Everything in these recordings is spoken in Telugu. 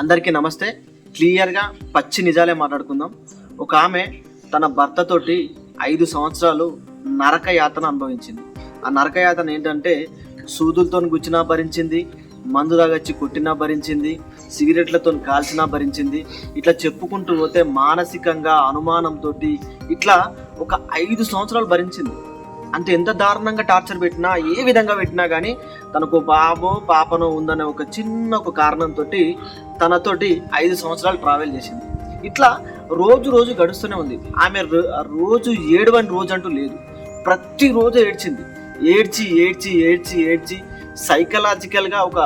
అందరికీ నమస్తే. క్లియర్గా పచ్చి నిజాలే మాట్లాడుకుందాం. ఒక ఆమె తన భర్తతోటి 5 సంవత్సరాలు నరక యాతన అనుభవించింది. ఆ నరక యాతన ఏంటంటే సూదులతో గుచ్చినా భరించింది, మందు తాగొచ్చి కొట్టినా భరించింది, సిగరెట్లతో కాల్చినా భరించింది. ఇట్లా చెప్పుకుంటూ పోతే మానసికంగా అనుమానంతో ఇట్లా ఒక 5 సంవత్సరాలు భరించింది. అంటే ఎంత దారుణంగా టార్చర్ పెట్టినా, ఏ విధంగా పెట్టినా కానీ తనకు బాబో పాపనో ఉందనే ఒక చిన్న కారణంతో తనతోటి 5 సంవత్సరాలు ట్రావెల్ చేసింది. ఇట్లా రోజు గడుస్తూనే ఉంది. ఆమె రోజు ఏడవని రోజు అంటూ లేదు. ప్రతిరోజు ఏడ్చింది. ఏడ్చి సైకలాజికల్గా ఒక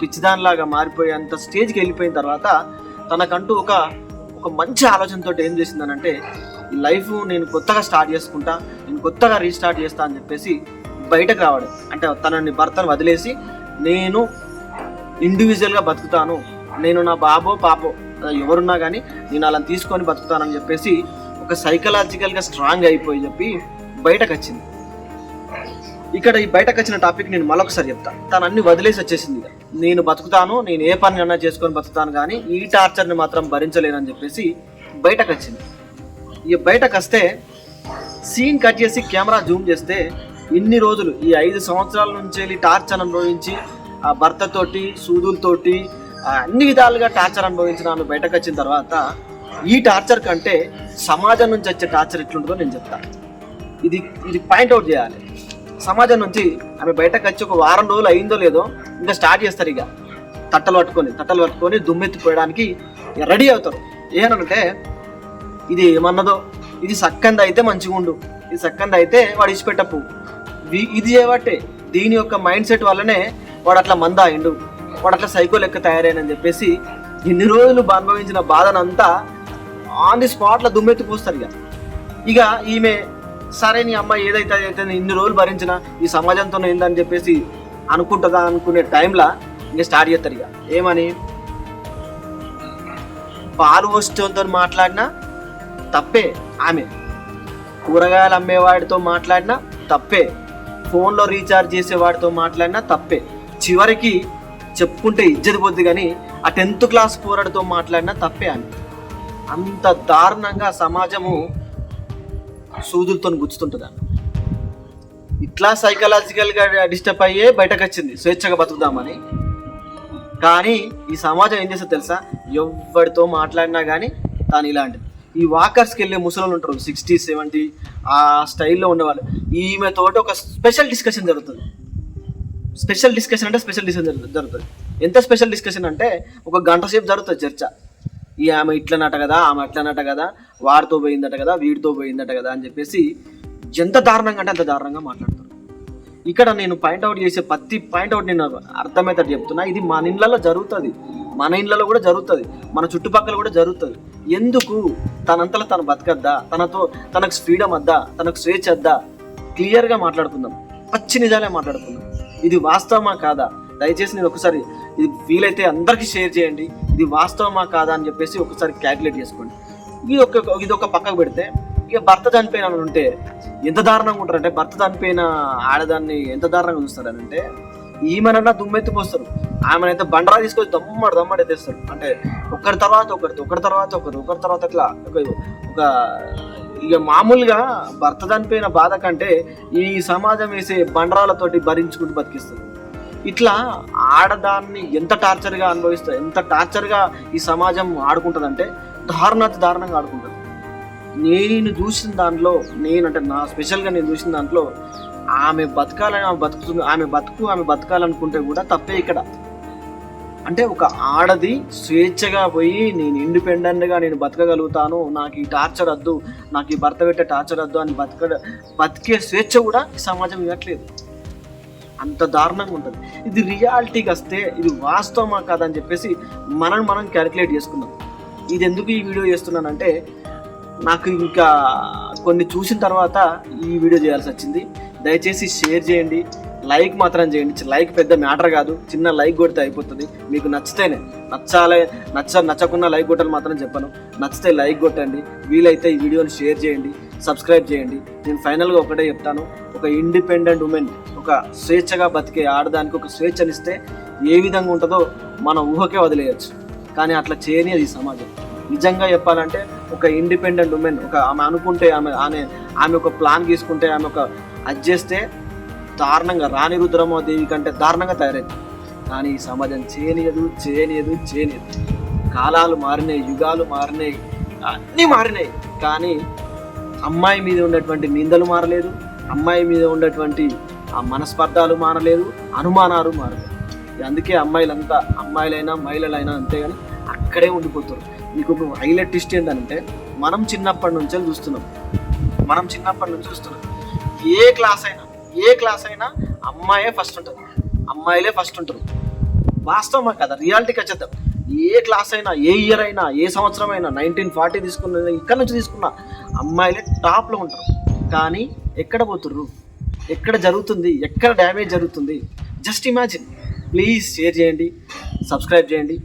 పిచ్చిదానిలాగా మారిపోయేంత స్టేజ్కి వెళ్ళిపోయిన తర్వాత తనకంటూ ఒక మంచి ఆలోచనతో ఏం చేసిందనంటే, ఈ లైఫ్ నేను కొత్తగా స్టార్ట్ చేసుకుంటా, నేను కొత్తగా రీస్టార్ట్ చేస్తా అని చెప్పేసి బయటకు రావడం. అంటే తనని భర్తను వదిలేసి నేను ఇండివిజువల్గా బతుకుతాను, నేను నా బాబో పాపో ఎవరున్నా కానీ నేను అలా తీసుకొని బతుకుతానని చెప్పేసి ఒక సైకలాజికల్గా స్ట్రాంగ్ అయిపోయి చెప్పి బయటకు వచ్చింది. ఇక్కడ ఈ బయటకు వచ్చిన టాపిక్ నేను మరొకసారి చెప్తాను. తను అన్ని వదిలేసి వచ్చేసింది. నేను బతుకుతాను, నేను ఏ పని అన్నా చేసుకొని బతుకుతాను, కానీ ఈ టార్చర్ని మాత్రం భరించలేనని చెప్పేసి బయటకు వచ్చింది. ఇక బయటకు వస్తే సీన్ కట్ చేసి కెమెరా జూమ్ చేస్తే ఇన్ని రోజులు ఈ 5 సంవత్సరాల నుంచి వెళ్ళి టార్చర్ అనుభవించి ఆ భర్తతోటి సూదులతోటి అన్ని విధాలుగా టార్చర్ అనుభవించిన ఆమె బయటకు వచ్చిన తర్వాత ఈ టార్చర్ కంటే సమాజం నుంచి వచ్చే టార్చర్ ఎట్లుంటుందో నేను చెప్తాను. ఇది పాయింట్అవుట్ చేయాలి. సమాజం నుంచి ఆమె బయటకు వచ్చి ఒక వారం రోజులు అయిందో లేదో ఇంకా స్టార్ట్ చేస్తారు. ఇక తట్టలు పట్టుకొని దుమ్మెత్తిపోయడానికి రెడీ అవుతారు. ఏమనంటే, ఇది ఏమన్నదో, ఇది సక్కంద అయితే మంచిగా ఉండు, ఇది సక్కంద అయితే వాడు ఇచ్చిపెట్టపు, ఇది చేయబట్టే దీని యొక్క మైండ్ సెట్ వల్లనే వాడు అట్లా మందాయిండు, వాడు అట్లా సైకో లెక్క తయారైనని చెప్పేసి ఇన్ని రోజులు అనుభవించిన బాధనంతా ఆన్ ది స్పాట్లో దుమ్మెత్తిపోస్తారు. ఇక ఈమె సరే నీ అమ్మాయి ఏదైతే అయితే ఇన్ని రోజులు భరించిన ఈ సమాజంతో ఏందని చెప్పేసి అనుకుంటుందా అనుకునే టైంలో ఇంకా స్టార్ట్ చేస్తారు. ఇక ఏమని, పాలు వస్తువుతో మాట్లాడినా తప్పే, ఆమె కూరగాయలు అమ్మేవాడితో మాట్లాడినా తప్పే, ఫోన్లో రీఛార్జ్ చేసేవాడితో మాట్లాడినా తప్పే, చివరికి చెప్పుకుంటే ఇజ్జతి పోద్ది కానీ ఆ 10th క్లాస్ పోరాడితో మాట్లాడినా తప్పే అని. అంత దారుణంగా సమాజము సూదులతో గుచ్చుతుంటుంది. ఇట్లా సైకలాజికల్గా డిస్టర్బ్ అయ్యే బయటకు వచ్చింది స్వేచ్ఛగా బతుకుదామని. కానీ ఈ సమాజం ఏం చేస్తుందో తెలుసా, ఎవరితో మాట్లాడినా కానీ తాను ఇలాంటిది. ఈ వాకర్స్కి వెళ్ళే ముసలు ఉంటారు 60, 70 ఆ స్టైల్లో ఉండేవాళ్ళు. ఈమెతోటి ఒక స్పెషల్ డిస్కషన్ జరుగుతుంది. స్పెషల్ డిస్కషన్ జరుగుతుంది. ఎంత స్పెషల్ డిస్కషన్ అంటే ఒక గంట సేపు జరుగుతుంది చర్చ. ఈ ఆమె ఇట్లనట కదా, ఆమె అట్లనట కదా, వాడితో పోయిందట కదా, వీడితో పోయిందట కదా అని చెప్పేసి ఎంత దారుణంగా అంటే అంత దారుణంగా మాట్లాడతారు. ఇక్కడ నేను పాయింట్అవుట్ చేసే ప్రతి పాయింట్అవుట్ నేను అర్థమవుతాడు చెప్తున్నా. ఇది మన ఇళ్ళలో జరుగుతుంది, మన ఇళ్ళలో కూడా జరుగుతుంది, మన చుట్టుపక్కల కూడా జరుగుతుంది. ఎందుకు తనంతలో తను బతకద్దా, తనకు ఫ్రీడమ్ వద్దా, తనకు స్వేచ్ఛ వద్దా? క్లియర్గా మాట్లాడుకుందాం, పచ్చి నిజాలే మాట్లాడుకుందాం. ఇది వాస్తవమా కాదా? దయచేసి నేను ఒకసారి ఇది వీలైతే అందరికీ షేర్ చేయండి. ఇది వాస్తవమా కాదా అని చెప్పేసి ఒకసారి క్యాల్కులేట్ చేసుకోండి. ఇది ఒక పక్కకు పెడితే, ఇక భర్త చనిపోయిన ఉంటే ఎంత దారుణంగా ఉంటారంటే, భర్త చనిపోయిన ఆడదాన్ని ఎంత దారుణంగా చూస్తారనంటే, ఈమెనన్నా దుమ్మెత్తిపోస్తారు, ఆమెనైతే బండరా తీసుకొని దమ్మడి ఎత్తేస్తారు. అంటే ఒకరి తర్వాత ఒకరు అట్లా ఒక ఇక మామూలుగా భర్త చనిపోయిన బాధ కంటే ఈ సమాజం వేసే బండరాలతోటి భరించుకుంటూ బతికిస్తారు. ఇట్లా ఆడదాన్ని ఎంత టార్చర్గా అనుభవిస్తారు, ఎంత టార్చర్గా ఈ సమాజం ఆడుకుంటుందంటే దారుణంగా ఆడుకుంటుంది. నేను చూసిన దాంట్లో, నా స్పెషల్గా నేను చూసిన దాంట్లో, ఆమె బతకాలని ఆమె బతకాలనుకుంటే కూడా తప్పే ఇక్కడ. అంటే ఒక ఆడది స్వేచ్ఛగా పోయి నేను ఇండిపెండెంట్గా నేను బతకగలుగుతాను, నాకు ఈ టార్చర్ వద్దు, నాకు ఈ భర్త పెట్టే టార్చర్ వద్దు అని బతికే స్వేచ్ఛ కూడా ఈ సమాజం ఇవ్వట్లేదు. అంత దారుణంగా ఉంటుంది. ఇది రియాలిటీకి వస్తే ఇది వాస్తవమా కాదని చెప్పేసి మనం క్యాలిక్యులేట్ చేసుకుందాం. ఇది ఎందుకు ఈ వీడియో చేస్తున్నానంటే, నాకు ఇంకా కొన్ని చూసిన తర్వాత ఈ వీడియో చేయాల్సి వచ్చింది. దయచేసి షేర్ చేయండి, లైక్ మాత్రం చేయండి. లైక్ పెద్ద మ్యాటర్ కాదు, చిన్న లైక్ కొడితే అయిపోతుంది. మీకు నచ్చితేనే, నచ్చకున్న లైక్ కొట్టాలి మాత్రం చెప్పను. నచ్చితే లైక్ కొట్టండి, వీలైతే ఈ వీడియోని షేర్ చేయండి, సబ్స్క్రైబ్ చేయండి. నేను ఫైనల్గా ఒకటే చెప్తాను, ఒక ఇండిపెండెంట్ ఉమెన్, ఒక స్వేచ్ఛగా బతికే ఆడదానికి ఒక స్వేచ్ఛనిస్తే ఏ విధంగా ఉంటుందో మన ఊహకే వదిలేయచ్చు. కానీ అట్లా చేయనిది ఈ సమాజం. నిజంగా చెప్పాలంటే ఒక ఇండిపెండెంట్ ఉమెన్, ఒక ఆమె అనుకుంటే ఆమె ఒక ప్లాన్ తీసుకుంటే, ఆమె ఒక అది చేస్తే దారుణంగా రాణి రుద్రమాదేవి కంటే దారుణంగా తయారైంది. కానీ ఈ సమాజం చేయనియదు. కాలాలు మారినాయి, యుగాలు మారినాయి, అన్నీ మారినాయి. కానీ అమ్మాయి మీద ఉన్నటువంటి నిందలు మారలేదు, అమ్మాయి మీద ఉన్నటువంటి ఆ మనస్పర్ధాలు మారలేదు, అనుమానాలు మారలేదు. అందుకే అమ్మాయిలైనా మహిళలైనా అంతేగాని అక్కడే ఉండిపోతారు. మీకు హైలైట్ ట్విస్ట్ ఏంటంటే మనం చిన్నప్పటి నుంచి చూస్తున్నాం. ఏ క్లాస్ అయినా అమ్మాయే ఫస్ట్ ఉంటుంది, అమ్మాయిలే ఫస్ట్ ఉంటారు. వాస్తవం కదా, రియాలిటీకి వచ్చేద్దాం. ఏ క్లాస్ అయినా, ఏ ఇయర్ అయినా, ఏ సంవత్సరం అయినా, 1940 తీసుకున్న, ఇక్కడ నుంచి తీసుకున్న అమ్మాయిలే టాప్లో ఉంటారు. కానీ ఎక్కడ పోతుర్రు, ఎక్కడ జరుగుతుంది, ఎక్కడ డ్యామేజ్ జరుగుతుంది? Just imagine. ప్లీజ్ షేర్ చేయండి, సబ్స్క్రైబ్ చేయండి.